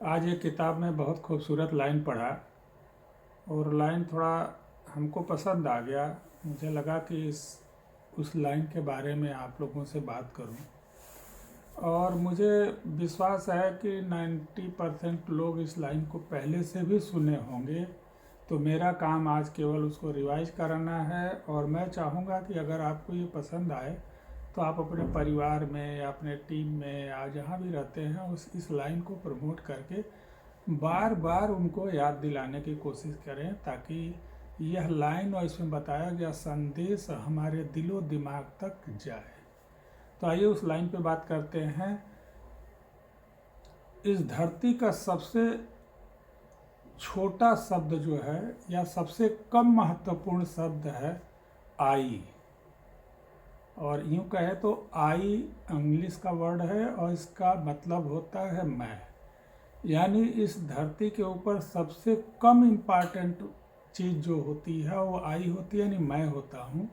आज एक किताब में बहुत खूबसूरत लाइन पढ़ा और लाइन थोड़ा हमको पसंद आ गया। मुझे लगा कि उस लाइन के बारे में आप लोगों से बात करूं। और मुझे विश्वास है कि 90% लोग इस लाइन को पहले से भी सुने होंगे। तो मेरा काम आज केवल उसको रिवाइज कराना है। और मैं चाहूँगा कि अगर आपको ये पसंद आए तो आप अपने परिवार में या अपने टीम में या जहाँ भी रहते हैं इस लाइन को प्रमोट करके बार बार उनको याद दिलाने की कोशिश करें, ताकि यह लाइन और इसमें बताया गया संदेश हमारे दिलो दिमाग तक जाए। तो आइए उस लाइन पे बात करते हैं। इस धरती का सबसे छोटा शब्द जो है या सबसे कम महत्वपूर्ण शब्द है आई। और यूं कहे तो आई इंग्लिश का वर्ड है और इसका मतलब होता है मैं। यानी इस धरती के ऊपर सबसे कम इम्पॉर्टेंट चीज़ जो होती है वो आई होती है, यानी मैं होता हूँ।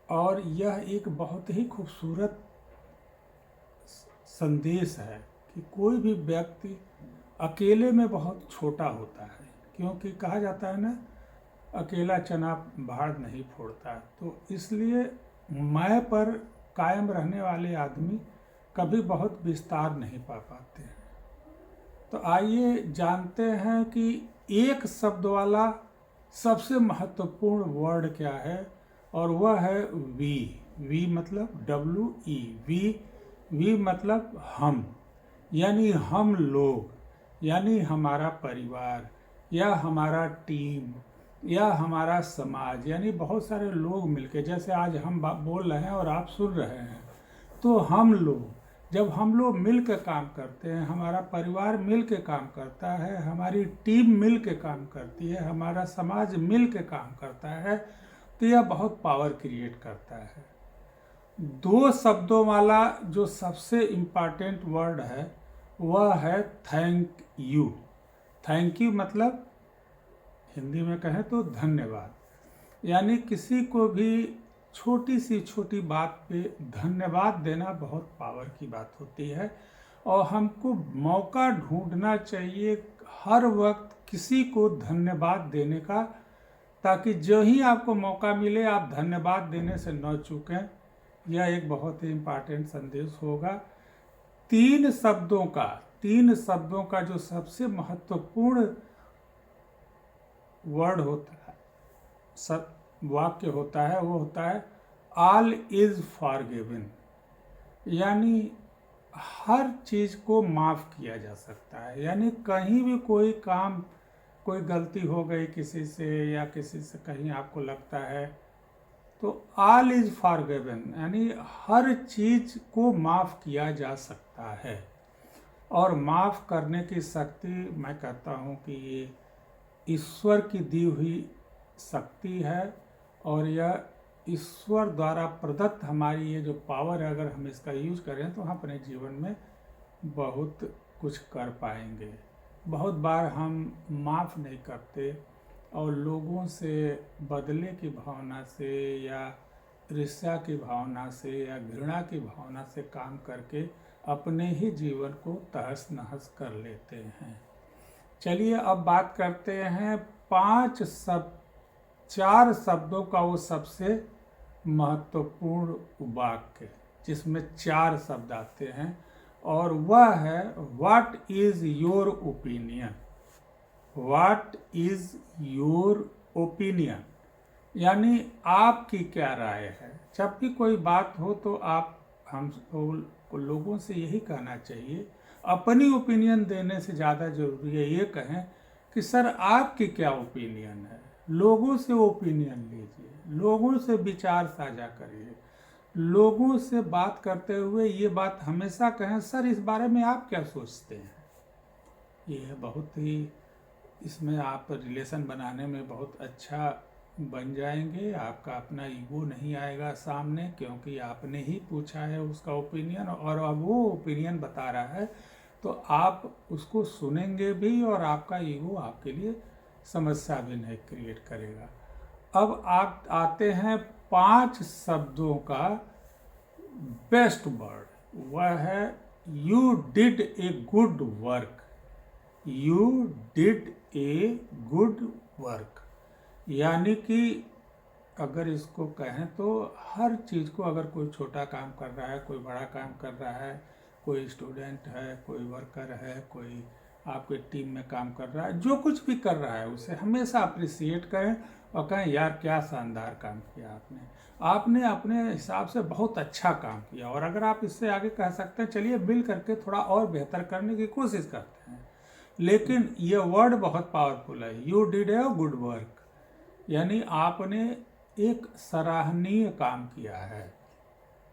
और यह एक बहुत ही खूबसूरत संदेश है कि कोई भी व्यक्ति अकेले में बहुत छोटा होता है, क्योंकि कहा जाता है ना, अकेला चना भाड़ नहीं फोड़ता। तो इसलिए मैं पर कायम रहने वाले आदमी कभी बहुत विस्तार नहीं पा पाते हैं। तो आइए जानते हैं कि एक शब्द वाला सबसे महत्वपूर्ण वर्ड क्या है, और वह है वी। वी मतलब WE। वी मतलब हम, यानी हम लोग, यानी हमारा परिवार या हमारा टीम या हमारा समाज, यानी बहुत सारे लोग मिलके, जैसे आज हम बोल रहे हैं और आप सुन रहे हैं। तो हम लोग, जब हम लोग मिल के काम करते हैं, हमारा परिवार मिल के काम करता है, हमारी टीम मिल के काम करती है, हमारा समाज मिल के काम करता है, तो यह बहुत पावर क्रिएट करता है। दो शब्दों वाला जो सबसे इम्पॉर्टेंट वर्ड है वह है थैंक यू। थैंक यू मतलब हिंदी में कहें तो धन्यवाद। यानी किसी को भी छोटी सी छोटी बात पे धन्यवाद देना बहुत पावर की बात होती है। और हमको मौका ढूंढना चाहिए हर वक्त किसी को धन्यवाद देने का, ताकि जो ही आपको मौका मिले आप धन्यवाद देने से न चूकें। यह एक बहुत ही इम्पॉर्टेंट संदेश होगा। तीन शब्दों का जो सबसे महत्वपूर्ण वर्ड होता है, सब वाक्य होता है, वो होता है ऑल इज फॉरगिवन। यानी हर चीज़ को माफ़ किया जा सकता है। यानी कहीं भी कोई काम, कोई गलती हो गई किसी से या किसी से कहीं आपको लगता है, तो ऑल इज फॉरगिवन, यानी हर चीज़ को माफ़ किया जा सकता है। और माफ़ करने की शक्ति, मैं कहता हूँ कि ये ईश्वर की दी हुई शक्ति है। और यह ईश्वर द्वारा प्रदत्त हमारी ये जो पावर है, अगर हम इसका यूज करें तो हम अपने जीवन में बहुत कुछ कर पाएंगे। बहुत बार हम माफ़ नहीं करते और लोगों से बदले की भावना से या ईर्ष्या की भावना से या घृणा की भावना से काम करके अपने ही जीवन को तहस नहस कर लेते हैं। चलिए अब बात करते हैं चार शब्दों का वो सबसे महत्वपूर्ण वाक्य, जिसमें 4 शब्द आते हैं, और वह है what is your opinion. What is your opinion, यानी आपकी क्या राय है। जब भी कोई बात हो तो हम लोगों से यही कहना चाहिए, अपनी ओपिनियन देने से ज़्यादा जरूरी है ये कहें कि सर आपकी क्या ओपिनियन है। लोगों से ओपिनियन लीजिए, लोगों से विचार साझा करिए, लोगों से बात करते हुए ये बात हमेशा कहें, सर इस बारे में आप क्या सोचते हैं। ये बहुत ही, इसमें आप रिलेशन बनाने में बहुत अच्छा बन जाएंगे। आपका अपना ईगो नहीं आएगा सामने, क्योंकि आपने ही पूछा है उसका ओपिनियन और अब वो ओपिनियन बता रहा है, तो आप उसको सुनेंगे भी और आपका ईगो आपके लिए समस्या भी नहीं क्रिएट करेगा। अब आप आते हैं 5 शब्दों का बेस्ट वर्ड, वह है you did a good work, you did a good work, यानी कि अगर इसको कहें तो हर चीज़ को, अगर कोई छोटा काम कर रहा है, कोई बड़ा काम कर रहा है, कोई स्टूडेंट है, कोई वर्कर है, कोई आपके टीम में काम कर रहा है, जो कुछ भी कर रहा है उसे हमेशा अप्रिसिएट करें और कहें यार क्या शानदार काम किया आपने, आपने अपने हिसाब से बहुत अच्छा काम किया। और अगर आप इससे आगे कह सकते हैं चलिए मिल करके थोड़ा और बेहतर करने की कोशिश करते हैं, लेकिन ये वर्ड बहुत पावरफुल है, you did a good work, यानी आपने एक सराहनीय काम किया है।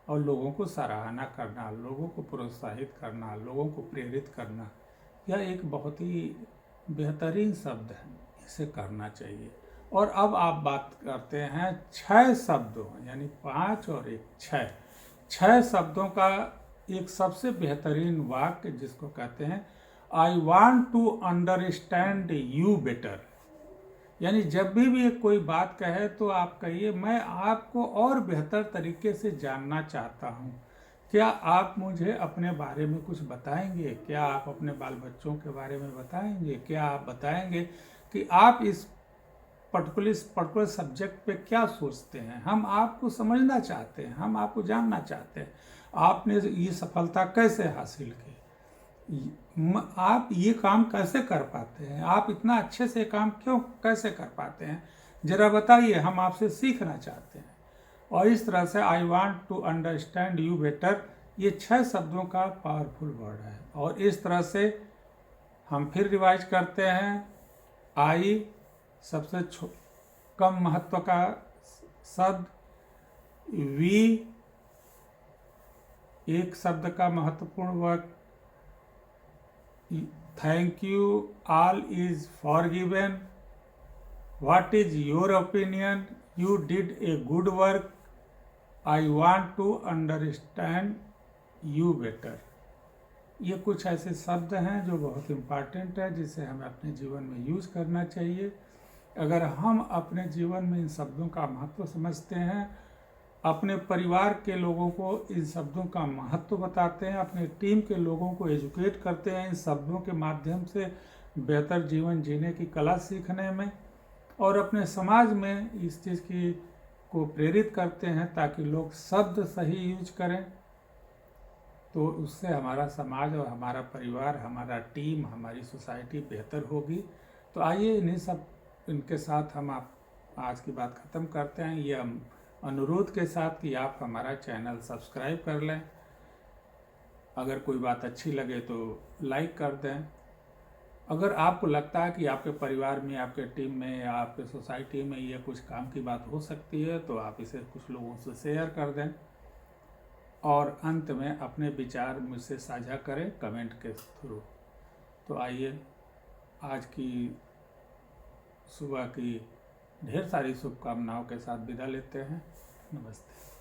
और लोगों को सराहना करना, लोगों को प्रोत्साहित करना, लोगों को प्रेरित करना, यह एक बहुत ही बेहतरीन शब्द है, इसे करना चाहिए। और अब आप बात करते हैं 6 शब्दों, यानी 5 और 1 6 शब्दों का एक सबसे बेहतरीन वाक्य जिसको कहते हैं I want to understand you better, यानी जब भी कोई बात कहे तो आप कहिए मैं आपको और बेहतर तरीके से जानना चाहता हूँ, क्या आप मुझे अपने बारे में कुछ बताएंगे, क्या आप अपने बाल बच्चों के बारे में बताएंगे, क्या आप बताएंगे कि आप इस पर्टिकुलर सब्जेक्ट पे क्या सोचते हैं, हम आपको समझना चाहते हैं, हम आपको जानना चाहते हैं, आपने ये सफलता कैसे हासिल की, आप ये काम कैसे कर पाते हैं, आप इतना अच्छे से काम क्यों कैसे कर पाते हैं, जरा बताइए, हम आपसे सीखना चाहते हैं। और इस तरह से I want to understand you better, ये 6 शब्दों का पावरफुल वर्ड है। और इस तरह से हम फिर रिवाइज करते हैं, आई सबसे कम महत्व का शब्द, वी एक शब्द का महत्वपूर्ण word, thank you, all is forgiven, what is your opinion, you did a good work, I want to understand you better. ये कुछ ऐसे शब्द हैं जो बहुत इम्पॉर्टेंट है, जिसे हमें अपने जीवन में यूज़ करना चाहिए। अगर हम अपने जीवन में इन शब्दों का महत्व समझते हैं, अपने परिवार के लोगों को इन शब्दों का महत्व बताते हैं, अपने टीम के लोगों को एजुकेट करते हैं इन शब्दों के माध्यम से बेहतर जीवन जीने की कला सीखने में, और अपने समाज में इस चीज़ की को प्रेरित करते हैं ताकि लोग शब्द सही यूज करें, तो उससे हमारा समाज और हमारा परिवार, हमारा टीम, हमारी सोसाइटी बेहतर होगी। तो आइए इनके साथ हम आज की बात ख़त्म करते हैं, ये अनुरोध के साथ कि आप हमारा चैनल सब्सक्राइब कर लें, अगर कोई बात अच्छी लगे तो लाइक कर दें, अगर आपको लगता है कि आपके परिवार में, आपके टीम में या आपके सोसाइटी में ये कुछ काम की बात हो सकती है तो आप इसे कुछ लोगों से शेयर कर दें, और अंत में अपने विचार मुझसे साझा करें कमेंट के थ्रू। तो आइए आज की सुबह की ढेर सारी शुभकामनाओं के साथ विदा लेते हैं। नमस्ते।